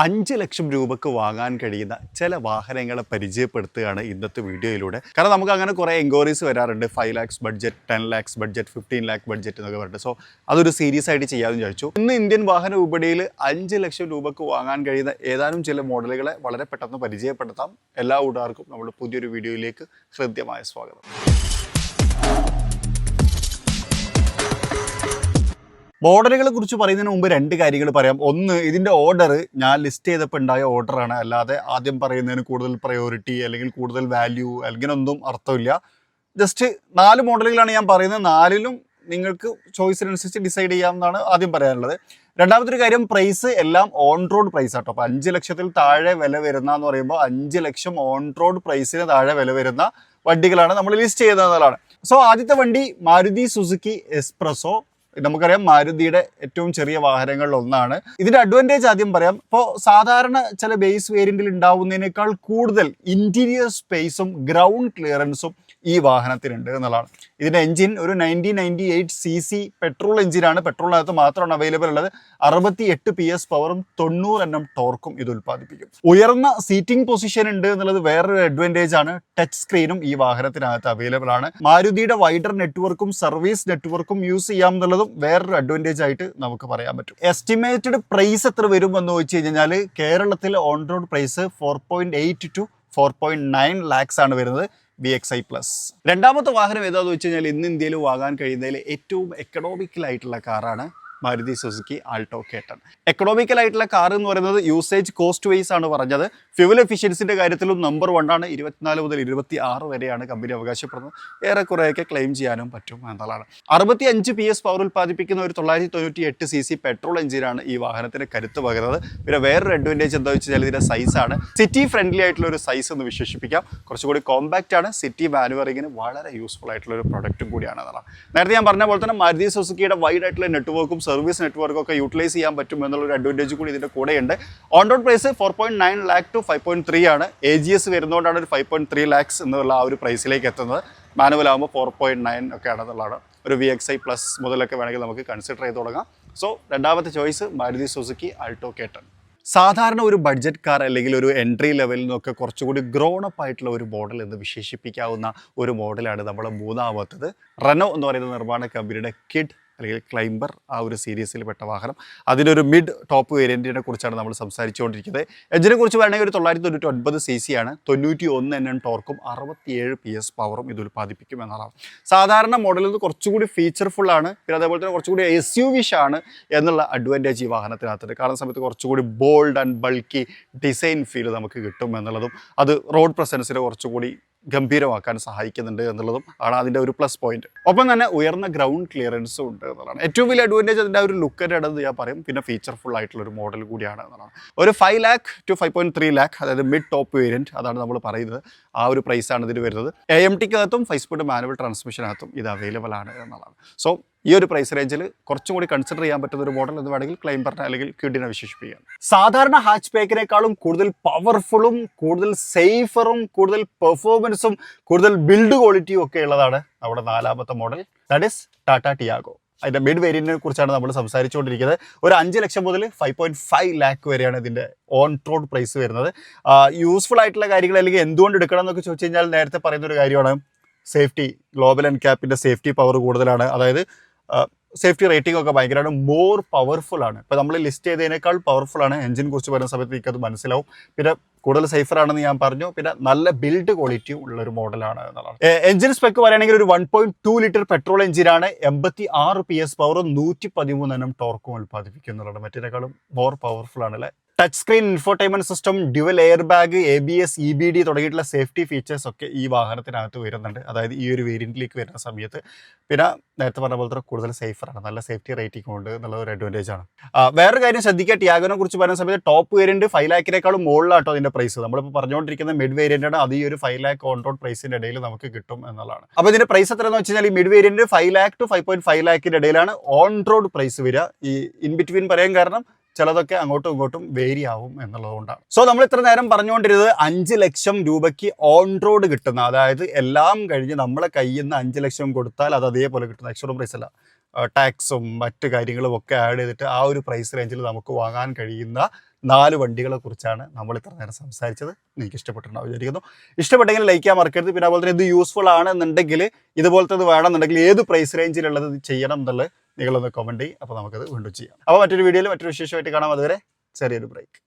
5 ലക്ഷം രൂപയ്ക്ക് വാങ്ങാൻ കഴിയുന്ന ചില വാഹനങ്ങളെ പരിചയപ്പെടുത്തുകയാണ് ഇന്നത്തെ വീഡിയോയിലൂടെ. കാരണം നമുക്ക് അങ്ങനെ കുറേ എൻക്വയറീസ് വരാറുണ്ട്. 5 lakhs budget, 10 lakhs budget, 15 lakh budget എന്നൊക്കെ പറഞ്ഞിട്ട്. സോ അതൊരു സീരീസ് ആയിട്ട് ചെയ്യാമെന്ന് വിചാരിച്ചു. ഇന്ന് ഇന്ത്യൻ വാഹന വിപണിയിൽ 5 ലക്ഷം രൂപയ്ക്ക് വാങ്ങാൻ കഴിയുന്ന ഏതാനും ചില മോഡലുകളെ വളരെ പെട്ടെന്ന് പരിചയപ്പെടുത്താം. എല്ലാ കൂട്ടുകാർക്കും നമ്മുടെ പുതിയൊരു വീഡിയോയിലേക്ക് ഹൃദ്യമായ സ്വാഗതം. മോഡലുകളെ കുറിച്ച് പറയുന്നതിന് മുമ്പ് രണ്ട് കാര്യങ്ങൾ പറയാം. ഒന്ന്, ഇതിൻ്റെ ഓർഡർ ഞാൻ ലിസ്റ്റ് ചെയ്തപ്പോൾ ഉണ്ടായ ഓർഡറാണ്, അല്ലാതെ ആദ്യം പറയുന്നതിന് കൂടുതൽ പ്രയോറിറ്റി അല്ലെങ്കിൽ കൂടുതൽ വാല്യൂ അല്ലെങ്കിൽ ഒന്നും അർത്ഥമില്ല. ജസ്റ്റ് 4 മോഡലുകളാണ് ഞാൻ പറയുന്നത്. 4ലും നിങ്ങൾക്ക് ചോയ്സിനനുസരിച്ച് ഡിസൈഡ് ചെയ്യാമെന്നാണ് ആദ്യം പറയാനുള്ളത്. രണ്ടാമത്തെ ഒരു കാര്യം, പ്രൈസ് എല്ലാം ഓൺ റോഡ് പ്രൈസ് ആട്ടോ. അപ്പോൾ 5 ലക്ഷത്തിൽ താഴെ വില വരുന്ന എന്ന് പറയുമ്പോൾ 5 ലക്ഷം ഓൺ റോഡ് പ്രൈസിന് താഴെ വില വരുന്ന വണ്ടികളാണ് നമ്മൾ ലിസ്റ്റ് ചെയ്യുന്നതാണ്. സോ ആദ്യത്തെ വണ്ടി മാരുതി സുസുക്കി എസ്പ്രസോ. നമുക്കറിയാം മാരുതിയുടെ ഏറ്റവും ചെറിയ വാഹനങ്ങളിൽ ഒന്നാണ്. ഇതിന്റെ അഡ്വാൻറ്റേജ് ആദ്യം പറയാം. ഇപ്പോൾ സാധാരണ ചില ബേസ് വേരിയന്റിൽ ഉണ്ടാവുന്നതിനേക്കാൾ കൂടുതൽ ഇന്റീരിയർ സ്പേസും ഗ്രൗണ്ട് ക്ലിയറൻസും ഈ വാഹനത്തിനുണ്ട് എന്നുള്ളതാണ്. ഇതിന്റെ എഞ്ചിൻ ഒരു 1998 cc പെട്രോൾ എഞ്ചിനാണ്. പെട്രോളിനകത്ത് മാത്രമാണ് അവൈലബിൾ ഉള്ളത്. 68 PS പവറും 90 Nm ടോർക്കും ഇത് ഉൽപ്പാദിപ്പിക്കും. ഉയർന്ന സീറ്റിംഗ് പൊസിഷൻ ഉണ്ട് എന്നുള്ളത് വേറൊരു അഡ്വാൻറ്റേജ് ആണ്. ടച്ച് സ്ക്രീനും ഈ വാഹനത്തിനകത്ത് അവൈലബിൾ ആണ്. മാരുതിയുടെ വൈഡർ നെറ്റ്വർക്കും സർവീസ് നെറ്റ്വർക്കും യൂസ് ചെയ്യാം എന്നുള്ളതും വേറൊരു അഡ്വാൻറ്റേജ് ആയിട്ട് നമുക്ക് പറയാൻ പറ്റും. എസ്റ്റിമേറ്റഡ് പ്രൈസ് എത്ര വരും എന്ന് വെച്ച് കഴിഞ്ഞാൽ കേരളത്തിൽ on road price 4.8 to 4.9 lakhs ആണ് വരുന്നത്. VXi+. രണ്ടാമത്തെ വാഹനം ഏതാണെന്ന് വെച്ച് കഴിഞ്ഞാൽ ഇന്ന് ഇന്ത്യയിൽ വാങ്ങാൻ കഴിയുന്നതിൽ ഏറ്റവും എക്കണോമിക്കലായിട്ടുള്ള കാറാണ് മാരുതി സുസുക്കി ആൾട്ടോ K10. എക്കണോമിക്കലായിട്ടുള്ള കാർ എന്ന് പറയുന്നത് യൂസേജ് കോസ്റ്റ് വൈസ് ആണ് പറഞ്ഞത്. ഫ്യൂവൽ എഫിഷ്യൻസിൻ്റെ കാര്യത്തിലും നമ്പർ 1 ആണ്. 24 മുതൽ 26 വരെയാണ് കമ്പനി അവകാശപ്പെടുന്നത്. ഏറെക്കുറെയൊക്കെ ക്ലെയിം ചെയ്യാനും പറ്റും എന്നുള്ളതാണ്. 65 PS പവർ ഉൽപ്പാദിപ്പിക്കുന്ന ഒരു 998 cc പെട്രോൾ എഞ്ചിനാണ് ഈ വാഹനത്തിന് കരുത്ത് പകരുന്നത്. പിന്നെ വേറൊരു അഡ്വാൻറ്റേജ് എന്താ വെച്ച് കഴിഞ്ഞാൽ ഇതിൻ്റെ സൈസാണ്. സിറ്റി ഫ്രണ്ട്ലി ആയിട്ടുള്ള ഒരു സൈസ് എന്ന് വിശേഷിപ്പിക്കാം. കുറച്ചുകൂടി കോമ്പാക്റ്റ് ആണ്. സിറ്റി മാനുവറിങ്ങിന് വളരെ യൂസ്ഫുൾ ആയിട്ടുള്ള ഒരു പ്രൊഡക്റ്റും കൂടിയാണ് എന്നുള്ളത്. നേരത്തെ ഞാൻ പറഞ്ഞ പോലെ തന്നെ മാരുതി സുസുക്കിയുടെ വൈഡ് ആയിട്ടുള്ള നെറ്റ്വർക്കും സർവീസ് നെറ്റ്വർക്കൊക്കെ യൂട്ടിലൈസ് ചെയ്യാൻ പറ്റും എന്നുള്ളൊരു അഡ്വാൻറ്റേജ് കൂടി ഇതിൻ്റെ കൂടെയുണ്ട്. On road price 4.9 lakh to 5.3 ആണ്. AGS വരുന്നതുകൊണ്ടാണ് ഒരു 5.3 ലാക്സ് എന്നുള്ള ആ ഒരു പ്രൈസിലേക്ക് എത്തുന്നത്. മാനുവൽ ആകുമ്പോൾ 4.9 ഒക്കെ ആണെന്നുള്ളതാണ്. ഒരു VXi+ മുതലൊക്കെ വേണമെങ്കിൽ നമുക്ക് കൺസിഡർ ചെയ്ത് തുടങ്ങാം. സോ രണ്ടാമത്തെ choice Maruti Suzuki Alto K10. സാധാരണ ഒരു ബഡ്ജറ്റ് കാർ അല്ലെങ്കിൽ ഒരു എൻട്രി ലെവലിൽ നിന്നൊക്കെ കുറച്ചുകൂടി ഗ്രോൺ അപ്പ് ആയിട്ടുള്ള ഒരു മോഡൽ എന്ന് വിശേഷിപ്പിക്കാവുന്ന ഒരു മോഡലാണ് നമ്മൾ മൂന്നാമത്തത്. റെനോ എന്ന് പറയുന്ന നിർമ്മാണ കമ്പനിയുടെ കിഡ് അല്ലെങ്കിൽ ക്ലൈംബർ ആ ഒരു സീരീസിൽ പെട്ട വാഹനം. അതിനൊരു മിഡ് ടോപ്പ് വേരിയൻറ്റിനെ കുറിച്ചാണ് നമ്മൾ സംസാരിച്ചുകൊണ്ടിരിക്കുന്നത്. എഞ്ചിനെ കുറിച്ച് വേണമെങ്കിൽ ഒരു 999 cc ആണ്. 91 Nm ടോർക്കും 67 PS പവറും ഇത് ഉൽപ്പാദിപ്പിക്കും എന്നതാണ്. സാധാരണ മോഡലിൽ നിന്ന് കുറച്ചുകൂടി ഫീച്ചർഫുള്ളാണ്. പിന്നെ അതേപോലെ തന്നെ കുറച്ചുകൂടി SUV ആണ് എന്നുള്ള അഡ്വാൻറ്റേജ് ഈ വാഹനത്തിനകത്തുണ്ട്. കാണുന്ന സമയത്ത് കുറച്ചുകൂടി bold and bulky design feel നമുക്ക് കിട്ടും എന്നുള്ളതും അത് റോഡ് പ്രസൻസിനെ കുറച്ചുകൂടി ഗംഭീരമാക്കാൻ സഹായിക്കുന്നുണ്ട് എന്നുള്ളതും ആണ് അതിൻ്റെ ഒരു പ്ലസ് പോയിന്റ്. ഒപ്പം തന്നെ ഉയർന്ന ഗ്രൗണ്ട് ക്ലിയറൻസും ഉണ്ട് എന്നുള്ളതാണ് ഏറ്റവും വലിയ അഡ്വാൻറ്റേജ്. അതിൻ്റെ ഒരു ലുക്കിൻ്റെ ഇടത് ഞാൻ പറയും. പിന്നെ ഫീച്ചർഫുൾ ആയിട്ടുള്ള ഒരു മോഡൽ കൂടിയാണ് എന്നുള്ളതാണ്. ഒരു 5 ലാക്ക് to 5.3 ലാക്ക്, അതായത് മിഡ് ടോപ്പ് വേരിയൻറ്റ്, അതാണ് നമ്മൾ പറയുന്നത്. ആ ഒരു പ്രൈസാണ് ഇതിന് വരുന്നത്. AMTക്കകത്തും 5 സ്പീഡ് മാനുവൽ ട്രാൻസ്മിഷനകത്തും ഇത് അവൈലബിൾ ആണ് എന്നുള്ളതാണ്. സോ ഈ ഒരു പ്രൈസ് റേഞ്ചിൽ കുറച്ചും കൂടി കൺസിഡർ ചെയ്യാൻ പറ്റുന്ന ഒരു മോഡൽ എന്ന് വേണമെങ്കിൽ ക്ലൈംബറിനെ അല്ലെങ്കിൽ കിഡിനെ വിശേഷിപ്പിക്കാം. സാധാരണ ഹാച്ച് ബാക്കിനേക്കാളും കൂടുതൽ പവർഫുള്ളും കൂടുതൽ സേഫറും കൂടുതൽ പെർഫോമൻസും കൂടുതൽ ബിൽഡ് ക്വാളിറ്റിയും ഒക്കെ ഉള്ളതാണ് നമ്മുടെ 4ാമത്തെ model. That is Tata Tiago. അതിൻ്റെ മിഡ് വേരിയൻറ്റിനെ കുറിച്ചാണ് നമ്മൾ സംസാരിച്ചുകൊണ്ടിരിക്കുന്നത്. ഒരു 5 ലക്ഷം മുതൽ 5.5 ലാക്ക് വരെയാണ് ഇതിൻ്റെ ഓൺ റോഡ് പ്രൈസ് വരുന്നത്. യൂസ്ഫുൾ ആയിട്ടുള്ള കാര്യങ്ങൾ അല്ലെങ്കിൽ എന്തുകൊണ്ട് എടുക്കണം എന്നൊക്കെ ചോദിച്ചു കഴിഞ്ഞാൽ നേരത്തെ പറയുന്നൊരു കാര്യമാണ് സേഫ്റ്റി. ഗ്ലോബൽ എൻക്യാപ്പിൻ്റെ സേഫ്റ്റി പവർ കൂടുതലാണ്. അതായത് സേഫ്റ്റി റേറ്റിംഗ് ഒക്കെ ഭയങ്കരമാണ്. മോർ പവർഫുൾ ആണ്. ഇപ്പോൾ നമ്മൾ ലിസ്റ്റ് ചെയ്തതിനേക്കാൾ പവർഫുൾ ആണ്. എഞ്ചിൻ കുറിച്ച് പറയുന്ന സമയത്ത് എനിക്കത് മനസ്സിലാവും. പിന്നെ കൂടുതൽ സേഫറാണെന്ന് ഞാൻ പറഞ്ഞു. പിന്നെ നല്ല ബിൽഡ് ക്വാളിറ്റി ഉള്ളൊരു മോഡലാണ് എന്നുള്ളതാണ്. എഞ്ചിൻ സ്പെക്ക് പറയുകയാണെങ്കിൽ ഒരു 1.2 ലിറ്റർ പെട്രോൾ എഞ്ചിനാണ്. 86 PS പവറും 113 Nm ടോർക്കും ഉൽപ്പാദിപ്പിക്കുന്നുള്ളതാണ്. മറ്റേക്കാളും മോർ പവർഫുൾ ആണ് അല്ലേ. Touch screen infotainment system, dual air bag, ABS, EBD തുടങ്ങിയിട്ടുള്ള സേഫ്റ്റി ഫീച്ചേഴ്സ് ഒക്കെ ഈ വാഹനത്തിനകത്ത് വരുന്നുണ്ട്. അതായത് ഈ ഒരു വേരിയന്റിലേക്ക് വരുന്ന സമയത്ത്. പിന്നെ നേരത്തെ പറഞ്ഞ പോലത്തെ കൂടുതൽ സേഫറാണ്. നല്ല സേഫ്റ്റി റേറ്റിംഗ് ഉണ്ട് എന്നുള്ള ഒരു അഡ്വാൻറ്റേജ് ആണ്. വേറൊരു കാര്യം ശ്രദ്ധിക്കുക, ടിയാഗോനെ കുറിച്ച് പറയുന്ന സമയത്ത് ടോപ്പ് വേരിയന്റ് 5 ലാക്കിനേക്കാളും മുകളിലാട്ടോ അതിന്റെ പ്രൈസ്. നമ്മളിപ്പോൾ പറഞ്ഞുകൊണ്ടിരിക്കുന്ന മിഡ് വേരിയന്റ് ആണ്. അത് ഈ ഒരു 5 ലാക്ക് ഓൺ റോഡ് പ്രൈസിന്റെ ഇടയിൽ നമുക്ക് കിട്ടും എന്നുള്ളതാണ്. അപ്പോൾ ഇതിന്റെ പ്രൈസ് എത്രയെന്ന് വെച്ച് കഴിഞ്ഞാൽ ഈ മിഡ് വേരിയന്റ് 5 ലാക്ക് to 5.5 ലാക്കിന്റെ ഇടയിലാണ് ഓൺ റോഡ് പ്രൈസ് വരിക. ഈ ഇൻ ബിറ്റ്വീൻ പറയാൻ കാരണം ചിലതൊക്കെ അങ്ങോട്ടും ഇങ്ങോട്ടും വേരി ആവും എന്നുള്ളതുകൊണ്ടാണ്. സോ നമ്മൾ ഇത്ര നേരം പറഞ്ഞുകൊണ്ടിരുന്നത് 5 ലക്ഷം രൂപയ്ക്ക് ഓൺ റോഡ് കിട്ടുന്ന, അതായത് എല്ലാം കഴിഞ്ഞ് നമ്മളെ കയ്യിൽ നിന്ന് 5 ലക്ഷം കൊടുത്താൽ അത് അതേപോലെ കിട്ടുന്ന എക്സ്ഷോറൂം പ്രൈസ് അല്ല, ടാക്സും മറ്റു കാര്യങ്ങളും ഒക്കെ ആഡ് ചെയ്തിട്ട് ആ ഒരു പ്രൈസ് റേഞ്ചിൽ നമുക്ക് വാങ്ങാൻ കഴിയുന്ന 4 വണ്ടികളെ കുറിച്ചാണ് നമ്മൾ ഇത്ര നേരം സംസാരിച്ചത്. നിങ്ങൾക്ക് ഇഷ്ടപ്പെട്ടിട്ടുണ്ടാവും വിചാരിക്കുന്നു. ഇഷ്ടപ്പെട്ടെങ്കിൽ ലൈക്ക് ചെയ്യാൻ മറക്കരുത്. പിന്നെ അതുപോലെ തന്നെ ഇത് യൂസ്ഫുൾ ആണെന്നുണ്ടെങ്കിൽ, ഇതുപോലത്തെ വേണമെന്നുണ്ടെങ്കിൽ ഏത് പ്രൈസ് റേഞ്ചിലുള്ളത് ഇത് ചെയ്യണം എന്നുള്ളത് നിങ്ങളൊന്ന് കമൻറ്റ് ചെയ്യും. അപ്പോൾ നമുക്കത് വീണ്ടും ചെയ്യാം. അപ്പോൾ മറ്റൊരു വീഡിയോയിൽ മറ്റൊരു വിശേഷമായിട്ട് കാണാം. അതുവരെ ചെറിയൊരു ബ്രേക്ക്.